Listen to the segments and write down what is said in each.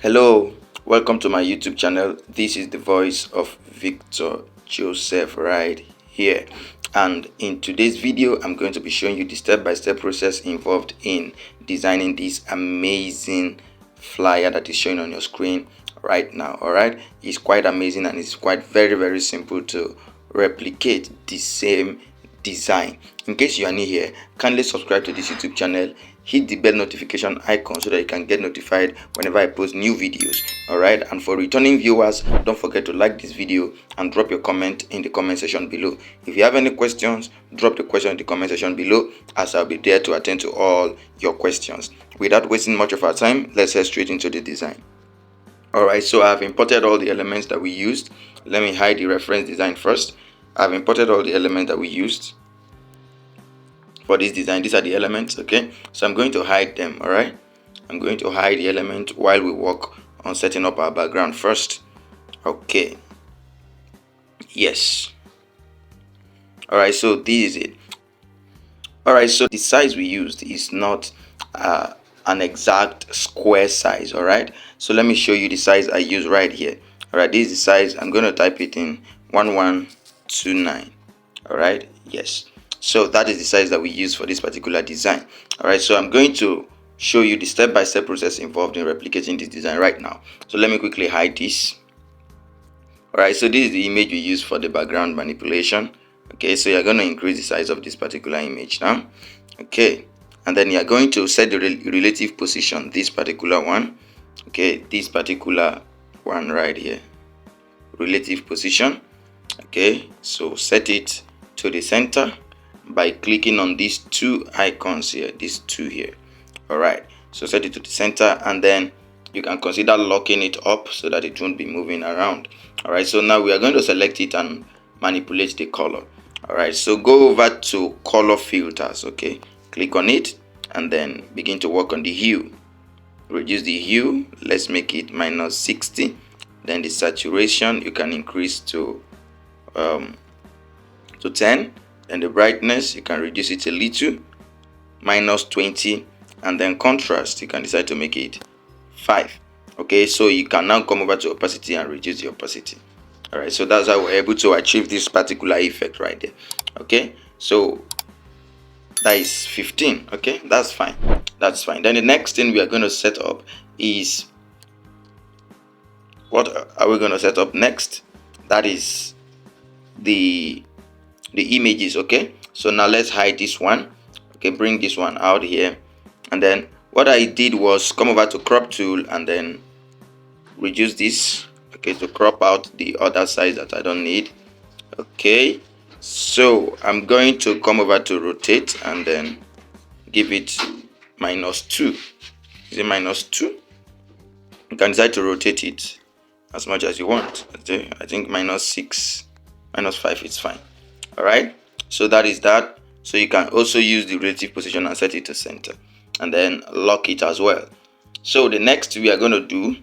Hello, welcome to my YouTube channel. This is the voice of Victor Joseph right here, and in today's video I'm going to be showing you the step-by-step process involved in designing this amazing flyer that is showing on your screen right now. All right, it's quite amazing and it's quite very simple to replicate the same design. In case you are new here, kindly subscribe to this YouTube channel, hit the bell notification icon so that you can get notified whenever I post new videos. All right, and for returning viewers, don't forget to like this video and drop your comment in the comment section below. If you have any questions, drop the question in the comment section below, as I'll be there to attend to all your questions. Without wasting much of our time, let's head straight into the design. Alright, so I've imported all the elements that we used. Let me hide the reference design first. I've imported all the elements that we used for this design. These are the elements, okay? So I'm going to hide them, alright? I'm going to hide the element while we work on setting up our background first. Okay. Yes. Alright, so this is it. Alright, so the size we used is not an exact square size. All right, so let me show you the size I use right here. All right, this is the size. I'm going to type it in 1129. all right, yes, so that is the size that we use for this particular design. All right, so I'm going to show you the step-by-step process involved in replicating this design right now. So let me quickly hide this. All right, so this is the image we use for the background manipulation. Okay, so you're going to increase the size of this particular image now. Okay, and then you're going to set the relative position, this particular one. Okay, this particular one right here, relative position. Okay, so set it to the center by clicking on these two icons here, these two here. All right, so set it to the center, and then you can consider locking it up so that it won't be moving around. All right, so now we are going to select it and manipulate the color. All right, so go over to color filters. Okay, click on it and then begin to work on the hue. Reduce the hue, let's make it -60. Then the saturation you can increase to 10. And the brightness you can reduce it a little, -20. And then contrast you can decide to make it 5. Okay, so you can now come over to opacity and reduce the opacity. All right, so that's how we're able to achieve this particular effect right there. Okay, so that is 15. Okay, that's fine. That's fine. Then the next thing we are going to set up is, what are we going to set up next? That is the images. Okay, so now let's hide this one. Okay, bring this one out here, and then what I did was come over to crop tool and then reduce this. Okay, to crop out the other size that I don't need. Okay, so I'm going to come over to rotate and then give it -2. Is it -2? You can decide to rotate it as much as you want. Okay, I think -6, -5 is fine. All right, so that is that. So you can also use the relative position and set it to center and then lock it as well. So the next we are going to do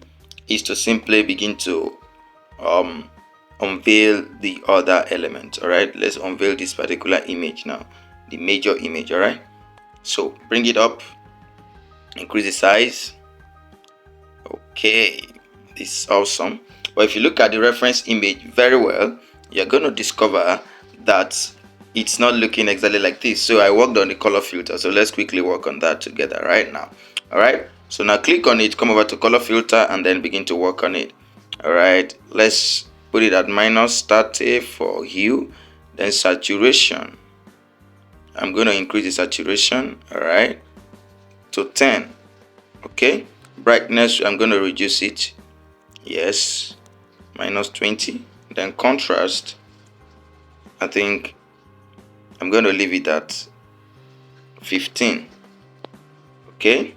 is to simply begin to unveil the other element. All right, let's unveil this particular image now, the major image. All right, so bring it up, increase the size. Okay, this is awesome. But if you look at the reference image very well, you're going to discover that it's not looking exactly like this. So I worked on the color filter, so let's quickly work on that together right now. All right, so now click on it, come over to color filter and then begin to work on it. All right, let's put it at -30 for hue. Then saturation, I'm going to increase the saturation, all right, to 10. Okay, brightness, I'm going to reduce it, yes, -20. Then contrast, I think I'm going to leave it at 15. Okay,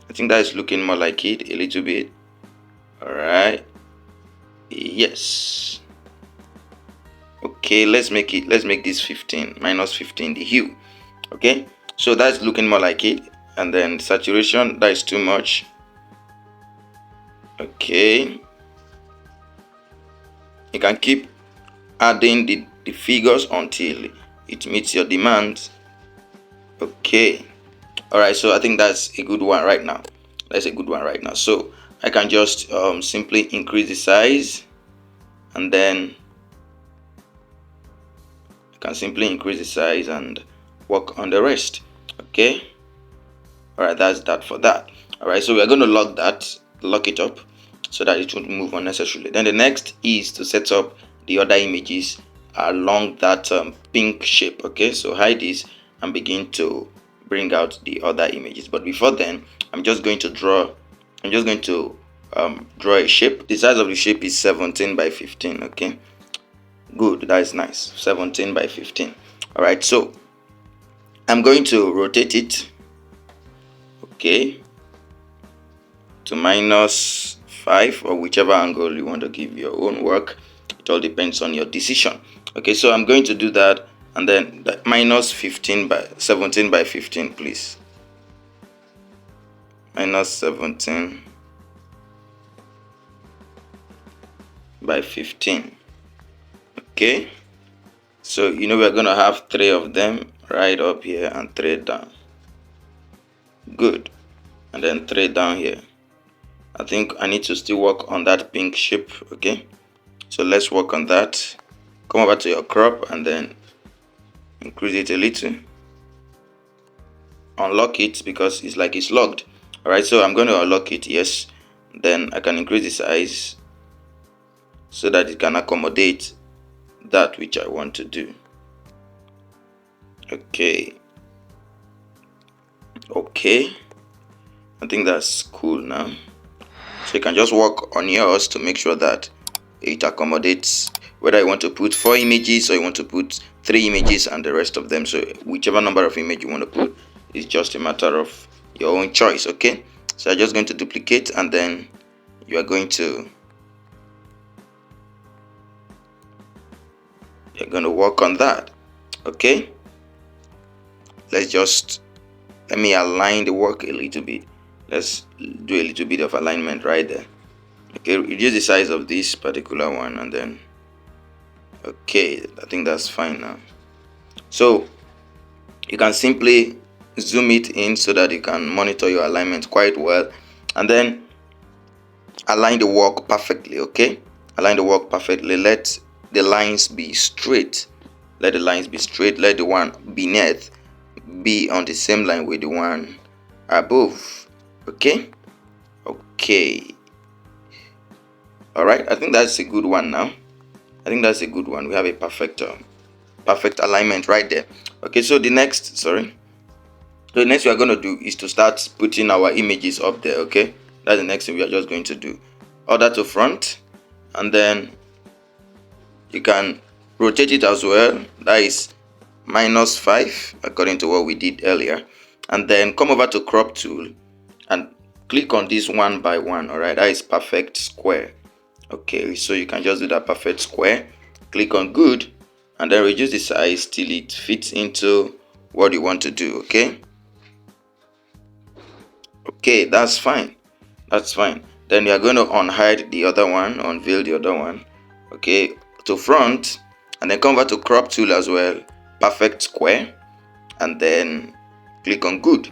I think that is looking more like it a little bit. All right, yes. Okay, let's make this 15, -15, the hue. Okay, so that's looking more like it. And then saturation, that is too much. Okay, you can keep adding the figures until it meets your demands. Okay, all right, so I think that's a good one right now. So I can just simply increase the size, and then I can simply increase the size and work on the rest. Okay. All right, that's that for that. All right, so we're going to lock it up so that it won't move unnecessarily. Then the next is to set up the other images along that pink shape. Okay, so hide this and begin to bring out the other images. But before then, I'm just going to draw a shape. The size of the shape is 17 by 15. Okay, good, that is nice. 17 by 15. All right, so I'm going to rotate it, okay, to -5, or whichever angle you want to give your own work. It all depends on your decision. Okay, so I'm going to do that, and then -15 by 17 by 15, please. -17 by 15. Okay, so we're gonna have 3 of them right up here and 3 down. Good. And then 3 down here. I think I need to still work on that pink shape. Okay, so let's work on that. Come over to your crop and then increase it a little. Unlock it because it's like it's locked. All right, so I'm going to unlock it. Yes, then I can increase the size so that it can accommodate that which I want to do. Okay, I think that's cool now. So you can just work on yours to make sure that it accommodates whether you want to put 4 images or you want to put 3 images and the rest of them. So whichever number of image you want to put is just a matter of your own choice. Okay, so I'm just going to duplicate, and then you're going to work on that. Okay, let me align the work a little bit. Let's do a little bit of alignment right there. Okay, reduce the size of this particular one, and then okay, I think that's fine now. So you can simply zoom it in so that you can monitor your alignment quite well, and then align the work perfectly. Okay, align the work perfectly. Let the lines be straight. Let the lines be straight. Let the one beneath be on the same line with the one above. Okay. All right, I think that's a good one now. I think that's a good one. We have a perfect alignment right there. Okay, so the next we are going to do is to start putting our images up there. Okay, that's the next thing we are just going to do. Order to front, and then you can rotate it as well. That is -5 according to what we did earlier, and then come over to crop tool and click on this 1 by 1. all right, that is perfect square. Okay, so you can just do that perfect square, click on good, and then reduce the size till it fits into what you want to do. Okay, that's fine. Then you are going to unhide the other one, unveil the other one. Okay, to front, and then come over to crop tool as well, perfect square, and then click on good,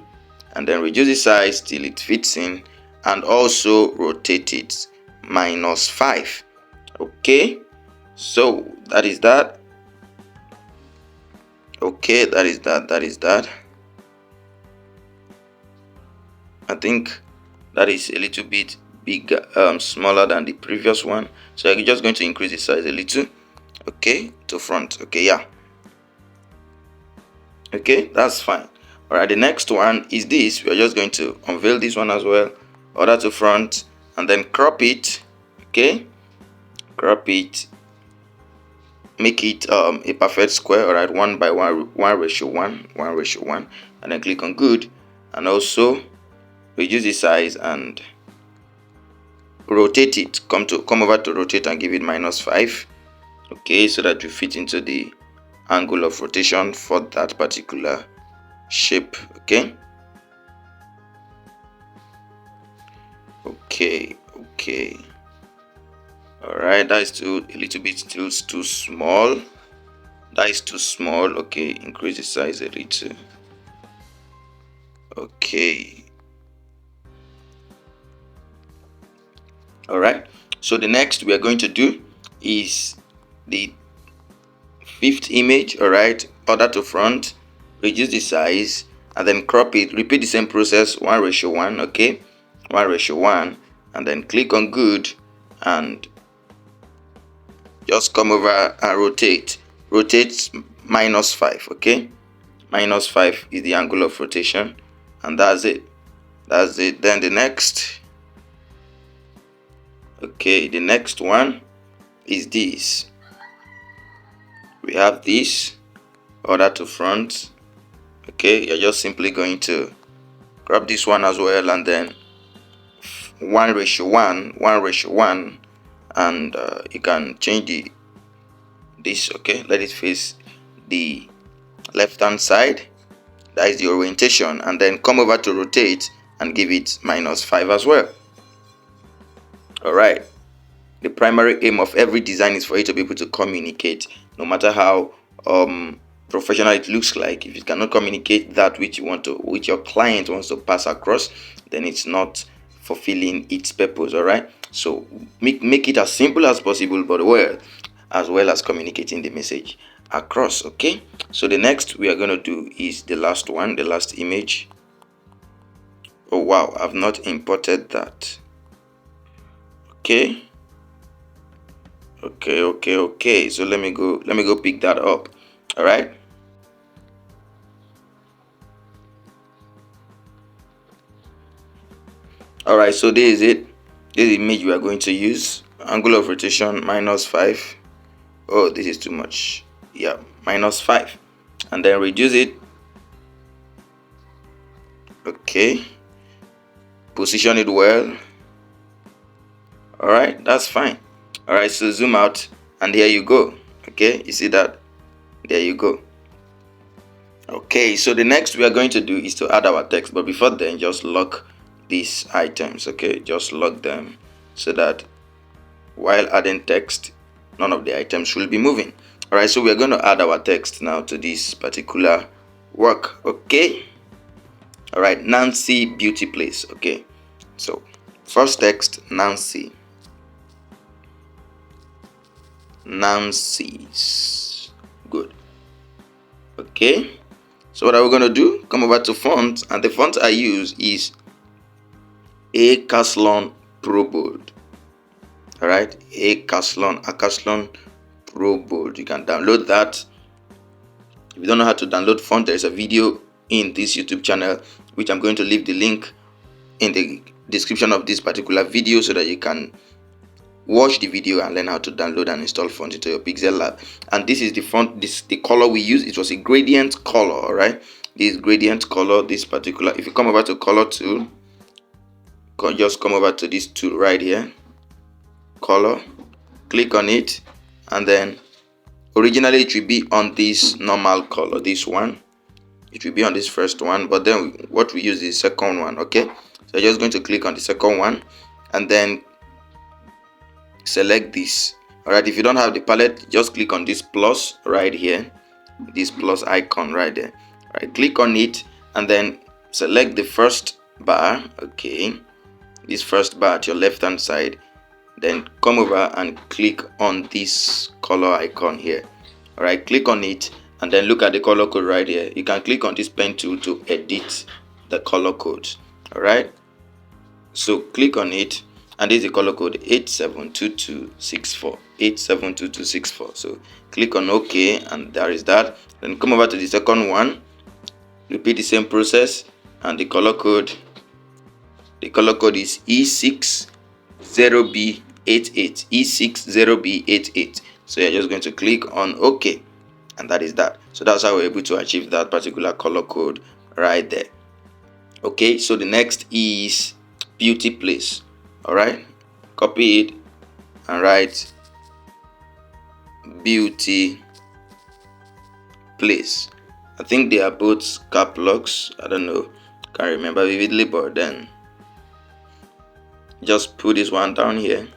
and then reduce the size till it fits in, and also rotate it -5. Okay, so that is that. Okay, that is that. I think that is a little bit bigger, smaller than the previous one, so I'm just going to increase the size a little. Okay, to front. Okay, yeah. Okay, that's fine. All right, the next one is this. We're just going to unveil this one as well, order to front, and then crop it. Okay, crop it, make it a perfect square. All right, 1 by 1, 1:1, and then click on good, and also reduce the size and rotate it. Come over to rotate and give it -5. Okay, so that you fit into the angle of rotation for that particular shape. Okay, all right, that is still a little bit too small. That is too small. Okay, increase the size a little. Okay, All right, so the next we are going to do is the fifth image. All right, order to front, reduce the size, and then crop it. Repeat the same process, 1:1. Okay, 1:1, and then click on good, and just come over and rotate. Rotate -5. Okay, -5 is the angle of rotation, and that's it. That's it. Then the next, okay, the next one is this. We have this, order to front. Okay, you're just simply going to grab this one as well, and then 1:1, 1:1, and you can change this. Okay, let it face the left hand side. That is the orientation, and then come over to rotate and give it -5 as well. All right, the primary aim of every design is for you to be able to communicate, no matter how professional it looks like. If you cannot communicate that which you want to, which your client wants to pass across, then it's not fulfilling its purpose. All right, so make it as simple as possible, but as well as communicating the message across. Okay, so the next we are going to do is the last one, the last image. Oh wow, I've not imported that. Okay, okay, so let me go pick that up. All right, so this is it. This image we are going to use. Angle of rotation -5. Oh, this is too much. Yeah, -5, and then reduce it. Okay, position it well. All right, that's fine. All right, so zoom out, and here you go. Okay, you see that? There you go. Okay, so the next we are going to do is to add our text, but before then, just lock these items. Okay, just lock them so that while adding text, none of the items will be moving. All right, so we are going to add our text now to this particular work. Okay, all right, Nancy Beauty Place. Okay, so first text, Nancy's. Good. Okay, so what are we going to do? Come over to font, and the font I use is Acaslon Pro Bold. All right, Acaslon Pro Bold. You can download that. If you don't know how to download font, there is a video in this YouTube channel, which I'm going to leave the link in the description of this particular video, so that you can watch the video and learn how to download and install font into your Pixellab. And this is the font, the color we use. It was a gradient color. All right, this gradient color, this particular, if you come over to color tool, just come over to this tool right here, color, click on it, and then originally it will be on this normal color, this one. It will be on this first one, but then what we use is the second one. Okay, so you're just going to click on the second one, and then select this. All right, if you don't have the palette, just click on this plus right here, this plus icon right there. All right, click on it, and then select the first bar. Okay, this first bar at your left hand side, then come over and click on this color icon here. All right, click on it, and then look at the color code right here. You can click on this pen tool to edit the color code. All right, so click on it, and this is the color code 872264, 872264. So click on OK, and there is that. Then come over to the second one, repeat the same process, and the color code is E60B88, E60B88. So you're just going to click on OK, and that is that. So that's how we're able to achieve that particular color code right there. Okay, so the next is Beauty Place. All right, copy it and write Beauty Place. I think they are both cap locks. I don't know, can't remember vividly, but then just put this one down here.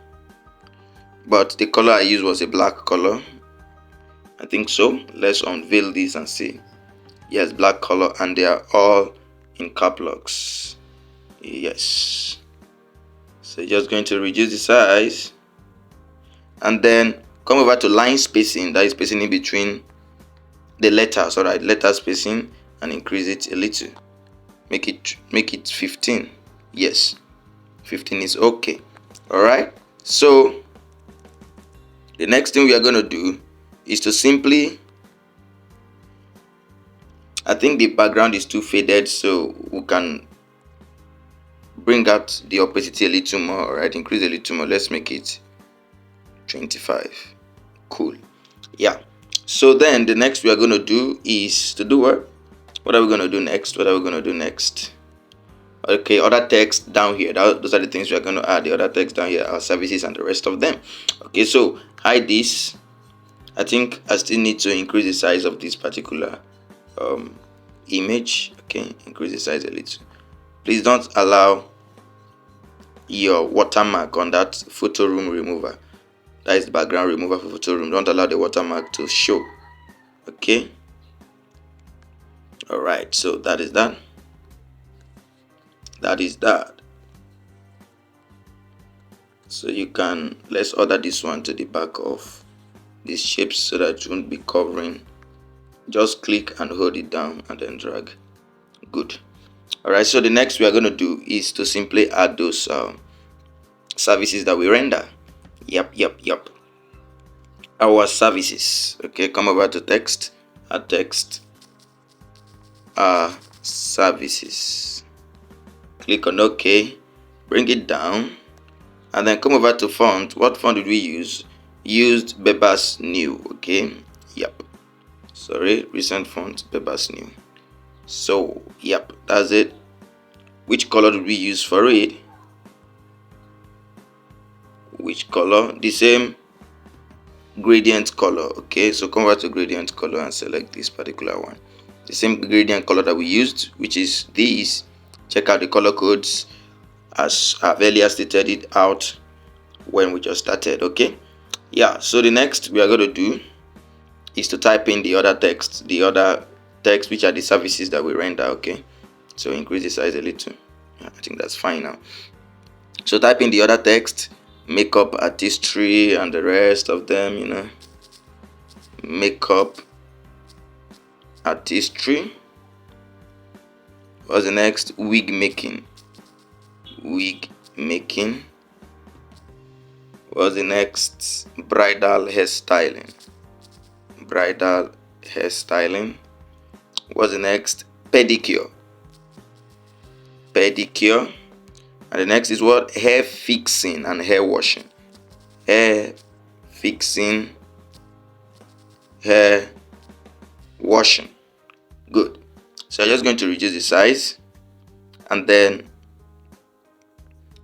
But the color I used was a black color, I think so. Let's unveil this and see. Yes, black color, and they are all in cap locks. Yes, So you're just going to reduce the size, and then come over to line spacing, that is spacing in between the letters. All right, letter spacing, and increase it a little. Make it 15. Yes, 15 is okay. All right, so the next thing we are going to do is to simply, I think the background is too faded, so we can bring out the opacity a little more. All right, increase a little more. Let's make it 25. Cool. Yeah, so then the next we are going to do is to do what are we going to do next? Okay, other text down here. Those are the things we are going to add. The other text down here are services and the rest of them. Okay, so hide this. I think I still need to increase the size of this particular image. Okay, increase the size a little. Please don't allow your watermark on that photo room remover. That is the background remover for photo room. Don't allow the watermark to show. Okay. All right, so that is that. So you can, let's order this one to the back of these shapes so that it won't be covering. Just click and hold it down and then drag. Good. All right, so the next we are going to do is to simply add those services that we render. Yep. Our services. Okay, come over to text, add text, services. Click on OK, bring it down, and then come over to font. What font did we use? Used Bebas New. Okay, yep. Sorry, recent font Bebas New. So yep, that's it. Which color did we use for it? Which color? The same gradient color. Okay, so come over to gradient color and select this particular one. The same gradient color that we used, which is these. Check out the color codes as I've earlier stated it out when we just started. Okay, yeah, so the next we are going to do is to type in the other text which are the services that we render. Okay, so increase the size a little. I think that's fine now. So type in the other text, makeup artistry and the rest of them, you know. Makeup artistry. What's the next? Wig making. What's the next? Bridal hairstyling. What's the next? Pedicure. And the next is what? Hair fixing and hair washing. Hair fixing, hair washing. Good. So I'm just going to reduce the size, and then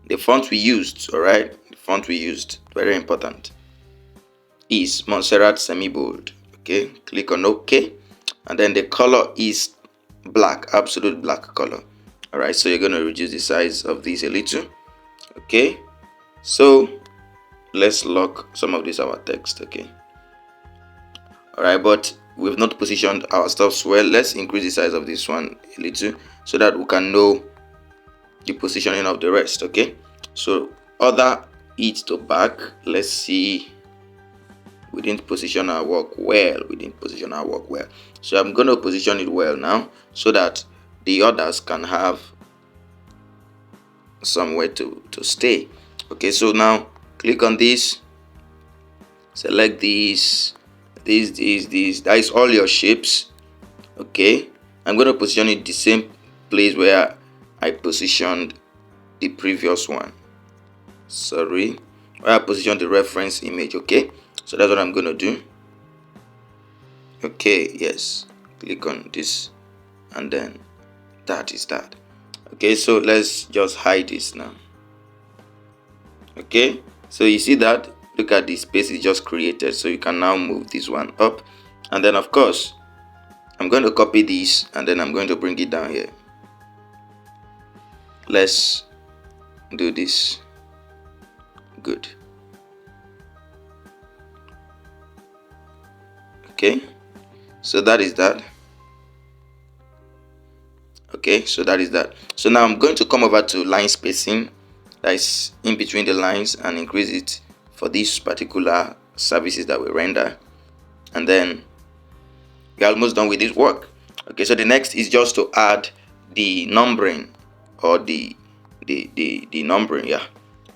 the font we used, all right, the font we used, very important, is Montserrat semi-bold. Okay, click on OK, and then the color is black, absolute black color. All right, so you're going to reduce the size of this a little. Okay, so let's lock some of this our text. Okay, all right, but we've not positioned our stuff well. Let's increase the size of this one a little so that we can know the positioning of the rest. Okay, so other it to back. Let's see, we didn't position our work well. So I'm going to position it well now so that the others can have somewhere to stay. Okay, so now click on this, select these, that is all your shapes. Okay, I'm going to position it the same place where I positioned the previous one. Sorry, where I positioned the reference image. Okay, so that's what I'm going to do. Okay, yes, click on this, and then that is that. Okay, so let's just hide this now. Okay, so you see that, look at the space is just created, so you can now move this one up, and then of course I'm going to copy this and then I'm going to bring it down here. Let's do this. Good. Okay, so that is that. Okay, so that is that. So now I'm going to come over to line spacing that is in between the lines and increase it for these particular services that we render, and then we're almost done with this work. Okay, so the next is just to add the numbering, or the numbering, yeah.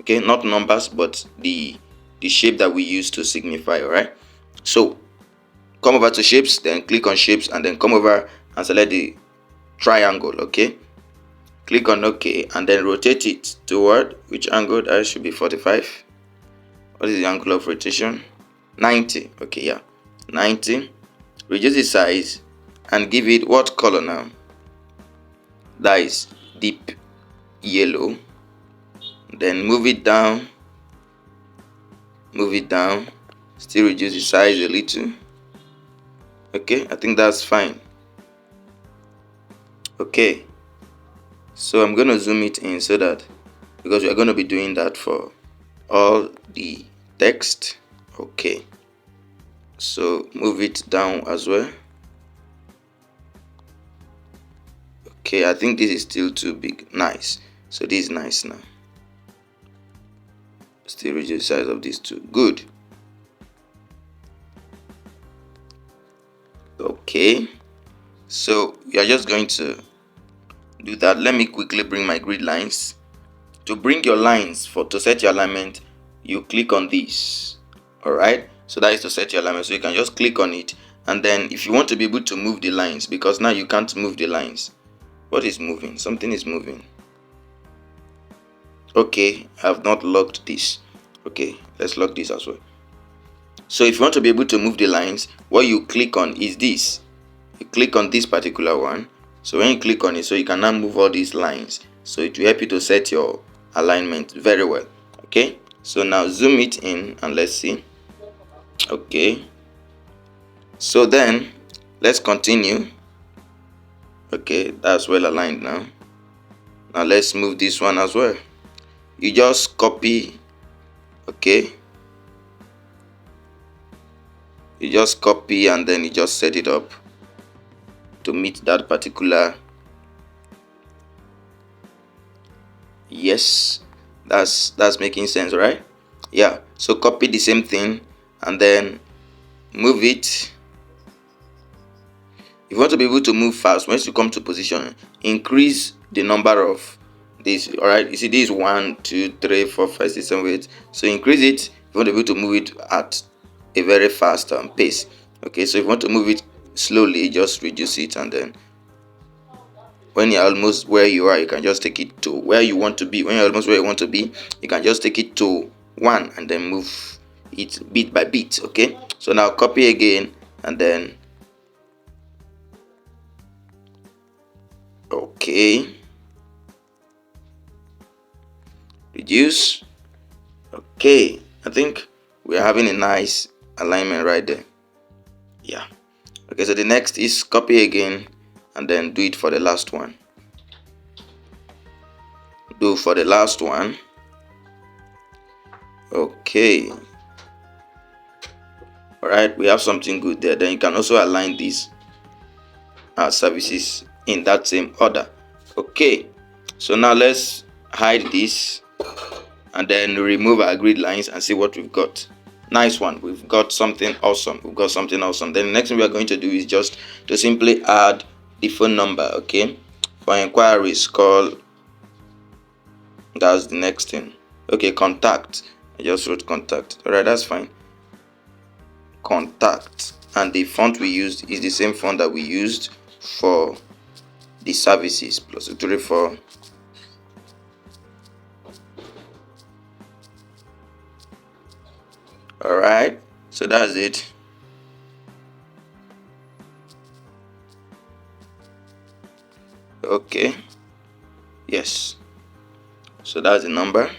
Okay, not numbers, but the shape that we use to signify. All right, so come over to shapes, then click on shapes, and then come over and select the triangle. Okay, click on OK, and then rotate it toward which angle? That should be 45. What is the angle of rotation? 90. Okay, yeah, 90. Reduce the size and give it what color now? That is deep yellow. Then move it down, still reduce the size a little. Okay, I think that's fine. Okay, so I'm going to zoom it in, so that, because we are going to be doing that for all the text. Okay, so move it down as well. Okay, I think this is still too big. Nice. So this is nice now. Still reduce the size of these two. Good. Okay, so we are just going to do that. Let me quickly bring my grid lines. To bring your lines, to set your alignment, you click on this. All right, so that is to set your alignment. So you can just click on it, and then if you want to be able to move the lines, because now you can't move the lines. What is moving? Something is moving. Okay, I have not locked this. Okay, let's lock this as well. So if you want to be able to move the lines, what you click on is this. You click on this particular one. So when you click on it, so you can now move all these lines. So it will help you to set your alignment very well. Okay, so now zoom it in and let's see. Okay, so then let's continue. Okay, that's well aligned now. Now let's move this one as well. You just copy. Okay, you just copy and then you just set it up to meet that particular. Yes, that's making sense, right? Yeah, so copy the same thing and then move it. If you want to be able to move fast, once you come to position, increase the number of this. All right, you see this 1 2 3 4 5 6 7 8. So increase it if you want to be able to move it at a very fast pace. Okay, so if you want to move it slowly, just reduce it, and then when you're almost where you are, you can just take it to where you want to be. When you're almost where you want to be, you can just take it to 1 and then move it bit by bit. Okay, so now copy again and then okay, reduce. Okay, I think we're having a nice alignment right there. Yeah. Okay, so the next is copy again and then do it for the last one. Do for the last one. Okay, all right, we have something good there. Then you can also align these services in that same order. Okay, so now let's hide this and then remove our grid lines and see what we've got. Nice one. We've got something awesome. Then the next thing we are going to do is just to simply add the phone number. Okay, for inquiries, call. That's the next thing. Okay, contact. I just wrote contact. All right, that's fine. Contact, and the font we used is the same font that we used for the services. Plus 234. All right, so that's it. Okay, yes, so that's the number.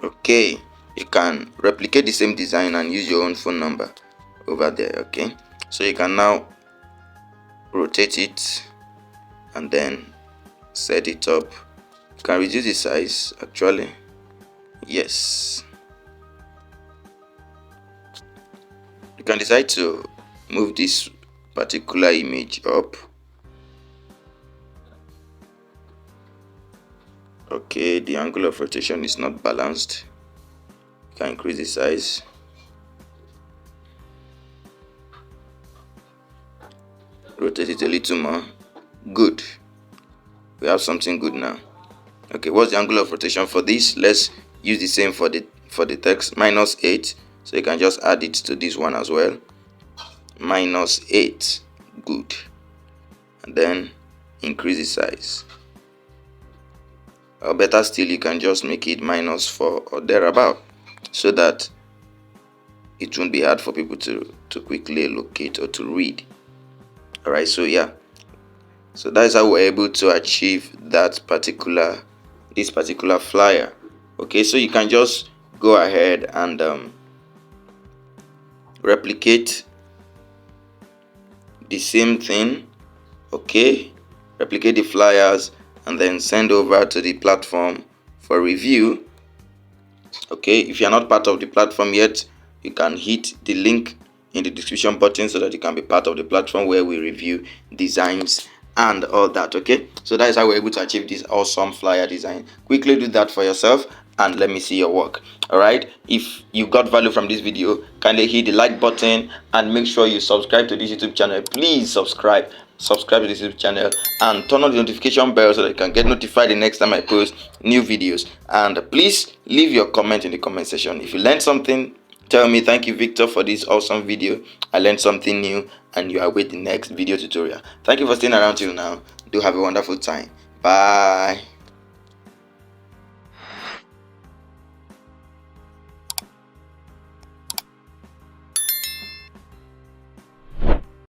Okay, you can replicate the same design and use your own phone number over there. Okay, so you can now rotate it and then set it up. You can reduce the size actually. Yes, you can decide to move this particular image up. Okay. Okay, the angle of rotation is not balanced. You can increase the size. Rotate it a little more. Good. We have something good now. Okay, what's the angle of rotation for this? Let's use the same for the text. -8. So you can just add it to this one as well. -8. Good. And then increase the size. Or better still, you can just make it -4 or thereabout, so that it won't be hard for people to quickly locate or to read. Alright, so yeah, so that's how we're able to achieve this particular flyer. Okay, so you can just go ahead and replicate the same thing. Okay, replicate the flyers and then send over to the platform for review. Okay, if you're not part of the platform yet, you can hit the link in the description button so that you can be part of the platform where we review designs and all that. Okay, so that is how we're able to achieve this awesome flyer design. Quickly do that for yourself and let me see your work. All right, if you got value from this video, kindly hit the like button and make sure you subscribe to this YouTube channel. Please subscribe to this YouTube channel and turn on the notification bell so that you can get notified the next time I post new videos. And please leave your comment in the comment section. If you learned something, tell me. Thank you, Victor, for this awesome video. I learned something new and you await the next video tutorial. Thank you for staying around till now. Do have a wonderful time. Bye.